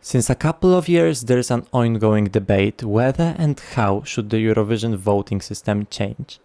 Since a couple of years there's an ongoing debate whether and how should the Eurovision voting system change.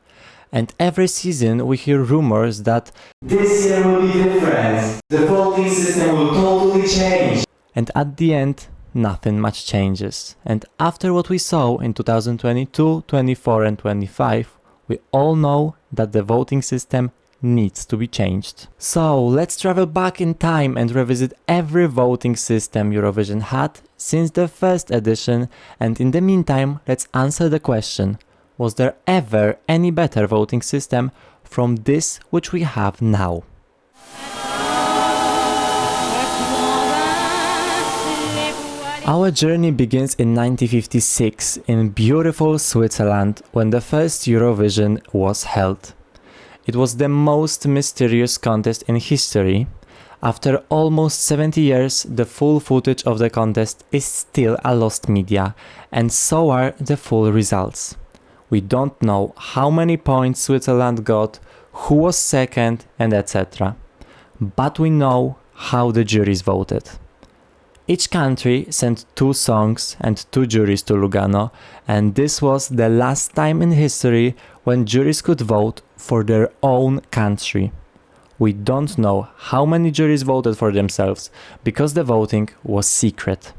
And every season we hear rumors that this year will be different, the voting system will totally change. And at the end, nothing much changes. And after what we saw in 2022, 24 and 25, we all know that the voting system needs to be changed. So let's travel back in time and revisit every voting system Eurovision had since the first edition, and in the meantime let's answer the question: was there ever any better voting system from this which we have now? Our journey begins in 1956 in beautiful Switzerland when the first Eurovision was held. It was the most mysterious contest in history. After almost 70 years, the full footage of the contest is still a lost media, and so are the full results. We don't know how many points Switzerland got, who was second, and etc. But we know how the juries voted. Each country sent 2 songs and 2 juries to Lugano, and this was the last time in history when juries could vote for their own country. We don't know how many juries voted for themselves, because the voting was secret.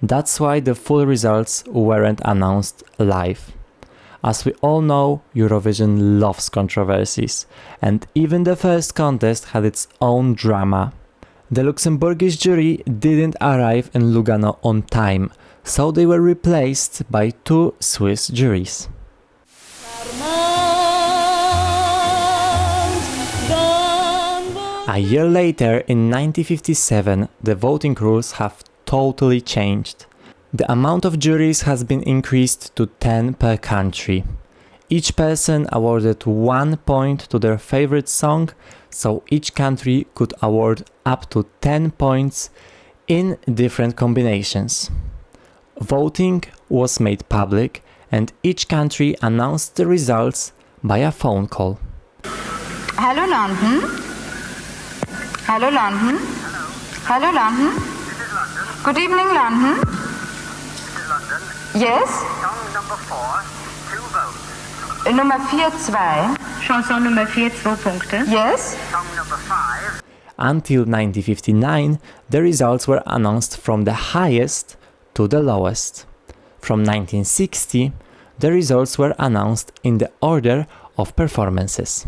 That's why the full results weren't announced live. As we all know, Eurovision loves controversies, and even the first contest had its own drama. The Luxembourgish jury didn't arrive in Lugano on time, so they were replaced by 2 Swiss juries. A year later, in 1957, the voting rules have totally changed. The amount of juries has been increased to 10 per country. Each person awarded 1 point to their favorite song, so each country could award up to 10 points in different combinations. Voting was made public, and each country announced the results by a phone call. Hello London. Hello London. Hello London. Good evening London. Yes? Song number 4, 2 votes. Nummer 4-2. Chanson Nummer 4, 2 Punkte. Yes? Song number 5. Until 1959, the results were announced from the highest to the lowest. From 1960, the results were announced in the order of performances.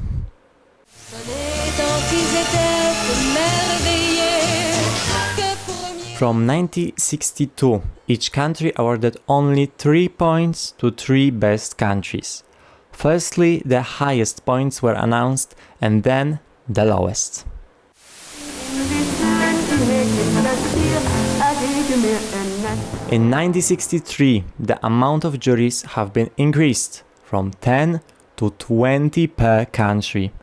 From 1962, each country awarded only 3 points to 3 best countries. Firstly, the highest points were announced, and then the lowest. In 1963, the amount of juries have been increased from 10 to 20 per country.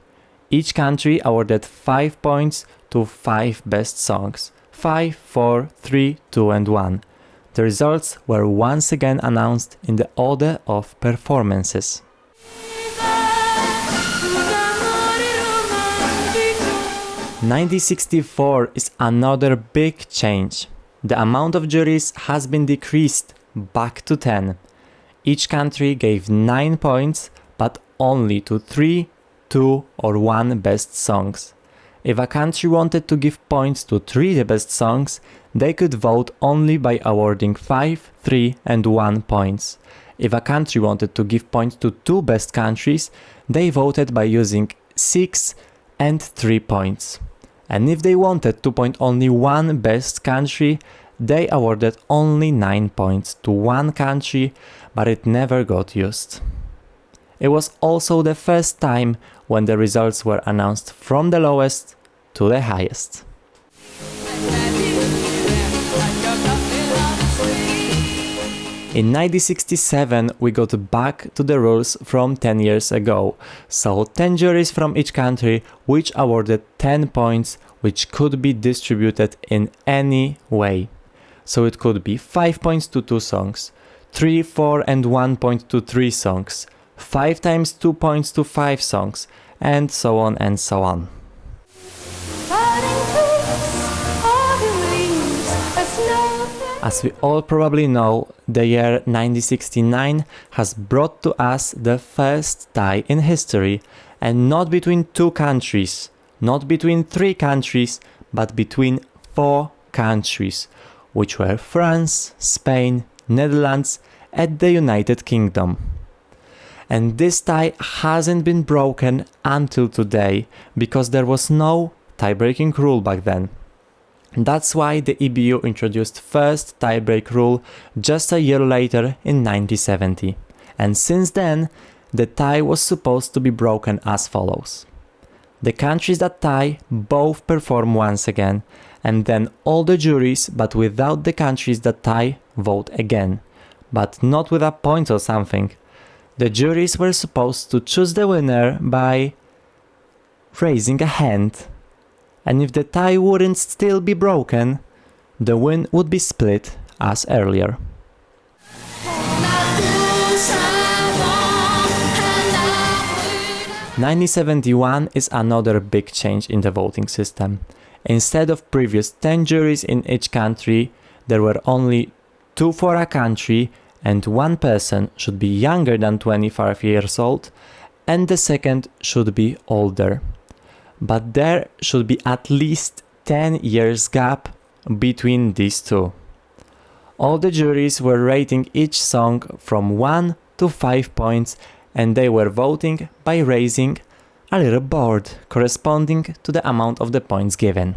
Each country awarded 5 points to 5 best songs. 5, 4, 3, 2 and 1. The results were once again announced in the order of performances. 1964 is another big change. The amount of juries has been decreased back to 10. Each country gave 9 points, but only to 3, 2 or 1 best songs. If a country wanted to give points to 3 the best songs, they could vote only by awarding 5, 3 and 1 points. If a country wanted to give points to 2 best countries, they voted by using 6 and 3 points. And if they wanted to point only 1 best country, they awarded only 9 points to 1 country, but it never got used. It was also the first time when the results were announced from the lowest to the highest. In 1967 we got back to the rules from 10 years ago, so 10 juries from each country which awarded 10 points which could be distributed in any way. So it could be 5 points to 2 songs, 3, 4 and 1 point to 3 songs, 5 times 2 points to 5 songs, and so on and so on. As we all probably know, the year 1969 has brought to us the first tie in history, and not between two countries, not between three countries, but between four countries, which were France, Spain, Netherlands, and the United Kingdom. And this tie hasn't been broken until today, because there was no tie-breaking rule back then. That's why the EBU introduced first tie-break rule just a year later in 1970. And since then, the tie was supposed to be broken as follows. The countries that tie both perform once again, and then all the juries, but without the countries that tie, vote again. But not with a point or something. The juries were supposed to choose the winner by raising a hand. And if the tie wouldn't still be broken, the win would be split as earlier. 1971 is another big change in the voting system. Instead of previous 10 juries in each country, there were only 2 for a country, and one person should be younger than 25 years old, and the second should be older. But there should be at least 10 years gap between these two. All the juries were rating each song from 1 to 5 points, and they were voting by raising a little board corresponding to the amount of the points given.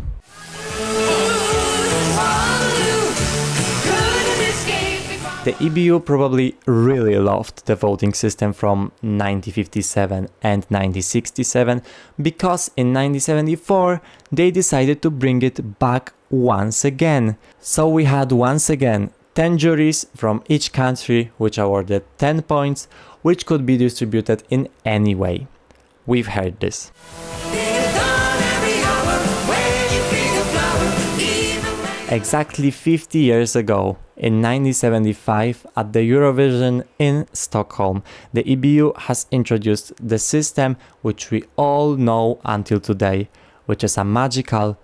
The EBU probably really loved the voting system from 1957 and 1967 because in 1974 they decided to bring it back once again. So we had once again 10 juries from each country which awarded 10 points, which could be distributed in any way. We've heard this. Exactly 50 years ago, in 1975, at the Eurovision in Stockholm, the EBU has introduced the system which we all know until today, which is a magical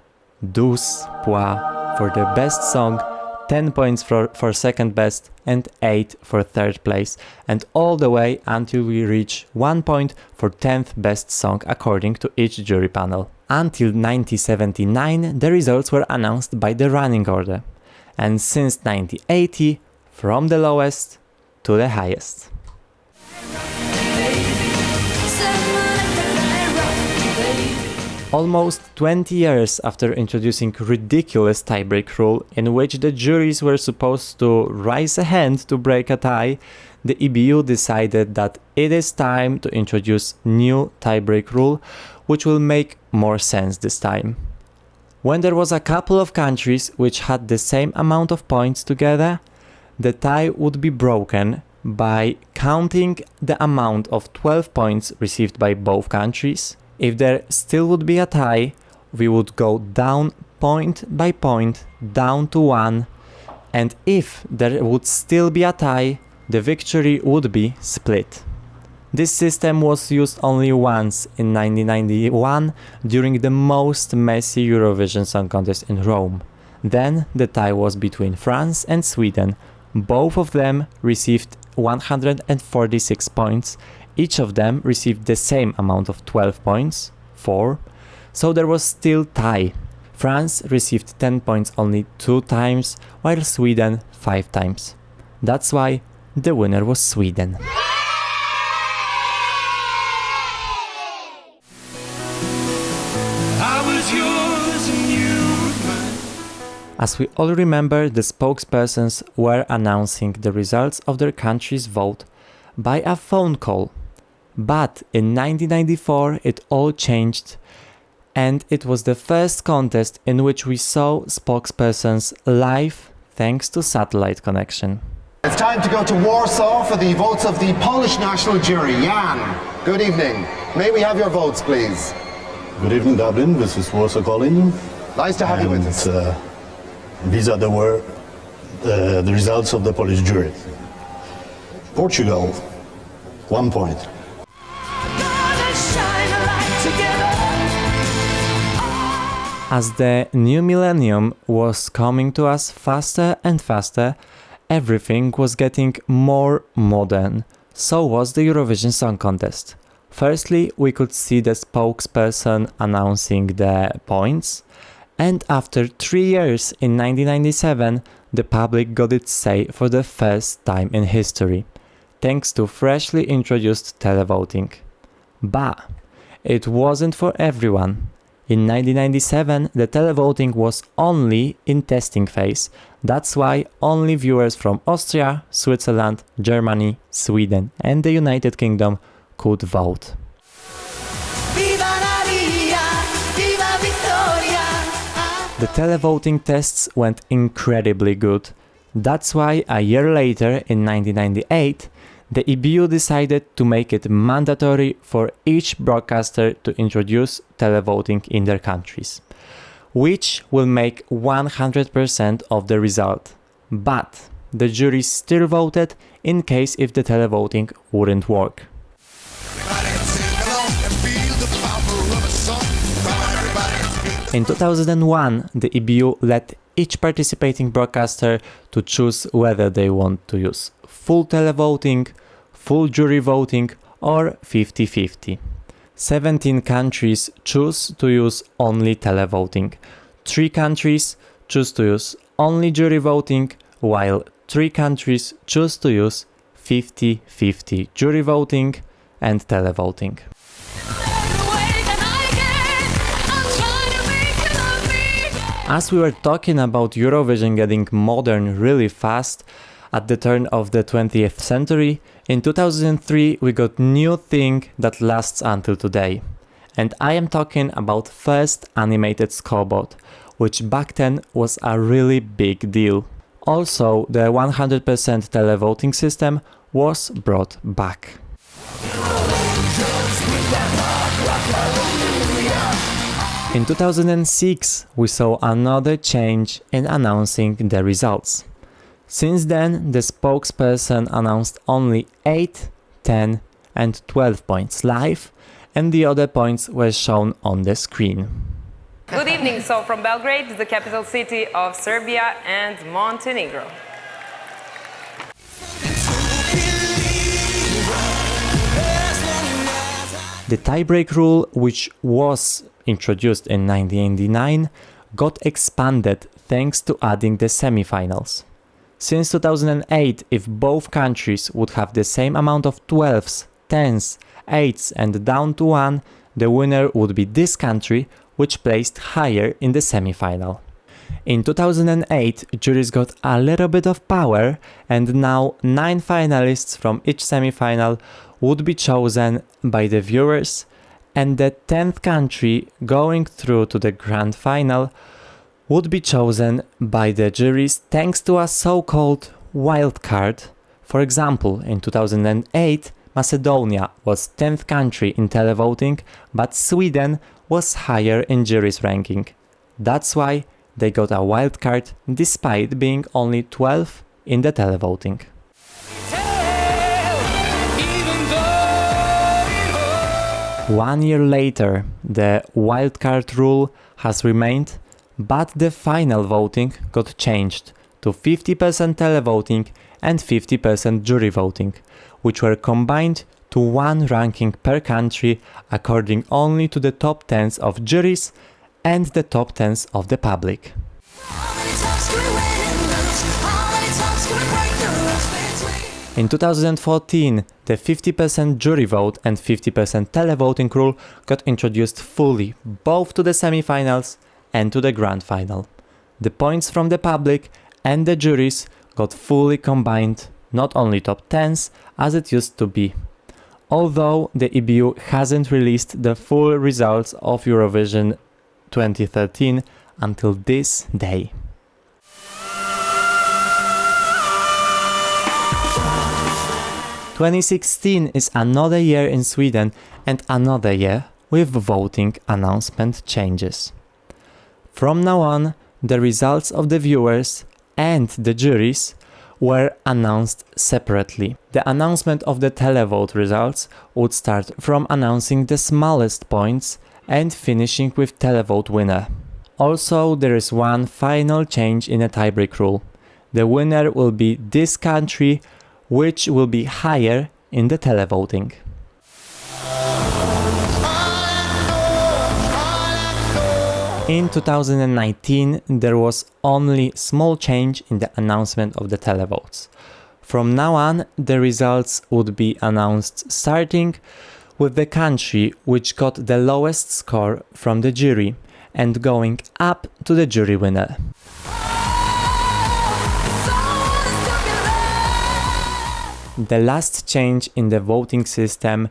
douze points for the best song, 10 points for second best, and 8 for third place, and all the way until we reach 1 point for 10th best song according to each jury panel. Until 1979, the results were announced by the running order, and since 1980, from the lowest to the highest. Almost 20 years after introducing ridiculous tiebreak rule in which the juries were supposed to raise a hand to break a tie, the EBU decided that it is time to introduce new tiebreak rule, which will make more sense this time. When there was a couple of countries which had the same amount of points together, the tie would be broken by counting the amount of 12 points received by both countries. If there still would be a tie, we would go down point by point, down to 1, and if there would still be a tie, the victory would be split. This system was used only once in 1991 during the most messy Eurovision Song Contest in Rome. Then the tie was between France and Sweden. Both of them received 146 points. Each of them received the same amount of 12 points, 4, so there was still tie. France received 10 points only 2 times, while Sweden 5 times. That's why the winner was Sweden. As we all remember, the spokespersons were announcing the results of their country's vote by a phone call. But in 1994 it all changed, and it was the first contest in which we saw spokespersons live thanks to satellite connection. It's time to go to Warsaw for the votes of the Polish national jury. Jan, good evening. May we have your votes, please? Good evening, Dublin. This is Warsaw calling. Nice to have you with us. These are the results of the Polish jury. Portugal, 1 point. As the new millennium was coming to us faster and faster, everything was getting more modern. So was the Eurovision Song Contest. Firstly, we could see the spokesperson announcing the points, and after 3 years in 1997, the public got its say for the first time in history, thanks to freshly introduced televoting. But it wasn't for everyone. In 1997, the televoting was only in testing phase. That's why only viewers from Austria, Switzerland, Germany, Sweden and the United Kingdom could vote. The televoting tests went incredibly good. That's why a year later, in 1998, the EBU decided to make it mandatory for each broadcaster to introduce televoting in their countries, which will make 100% of the result. But the jury still voted in case if the televoting wouldn't work. In 2001, the EBU let each participating broadcaster to choose whether they want to use full televoting, full jury voting or 50-50. 17 countries choose to use only televoting. 3 countries choose to use only jury voting, while 3 countries choose to use 50-50 jury voting and televoting. As we were talking about Eurovision getting modern really fast at the turn of the 20th century, in 2003 we got new thing that lasts until today. And I am talking about first animated scoreboard, which back then was a really big deal. Also, the 100% televoting system was brought back. In 2006, we saw another change in announcing the results. Since then, the spokesperson announced only 8, 10 and 12 points live, and the other points were shown on the screen. Good evening. So from Belgrade, the capital city of Serbia and Montenegro. The tiebreak rule, which was introduced in 1989, got expanded thanks to adding the semifinals. Since 2008, if both countries would have the same amount of 12s, 10s, 8s and down to 1, the winner would be this country, which placed higher in the semifinal. In 2008, juries got a little bit of power, and now 9 finalists from each semifinal would be chosen by the viewers, and the 10th country going through to the grand final would be chosen by the juries thanks to a so-called wild card. For example, in 2008, Macedonia was 10th country in televoting, but Sweden was higher in jury's ranking. That's why they got a wild card despite being only 12 in the televoting. 1 year later, the wildcard rule has remained, but the final voting got changed to 50% televoting and 50% jury voting, which were combined to one ranking per country according only to the top 10s of juries and the top 10s of the public. In 2014, the 50% jury vote and 50% televoting rule got introduced fully, both to the semifinals and to the grand final. The points from the public and the juries got fully combined, not only top 10s as it used to be. Although the EBU hasn't released the full results of Eurovision 2013 until this day. "2016 is another year in Sweden and another year with voting announcement changes. From now on, the results of the viewers and the juries were announced separately. The announcement of the televote results would start from announcing the smallest points and finishing with televote winner. Also, there is one final change in the tiebreak rule. The winner will be this country, which will be higher in the televoting. In 2019, there was only small change in the announcement of the televotes. From now on, the results would be announced starting with the country which got the lowest score from the jury and going up to the jury winner. The last change in the voting system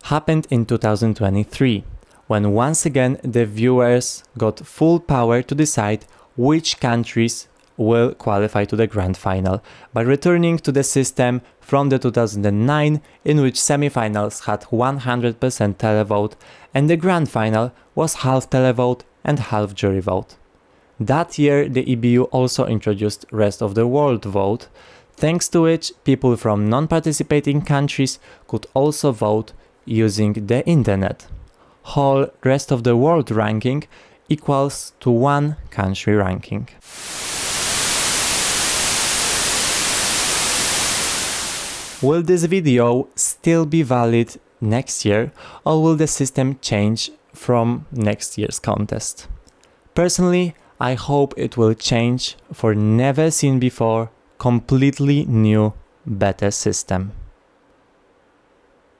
happened in 2023, when once again the viewers got full power to decide which countries will qualify to the grand final, by returning to the system from the 2009, in which semifinals had 100% televote and the grand final was half televote and half jury vote. That year the EBU also introduced rest of the world vote, thanks to which people from non-participating countries could also vote using the internet. Whole rest of the world ranking equals to one country ranking. Will this video still be valid next year, or will the system change from next year's contest? Personally, I hope it will change for never seen before, completely new, better system.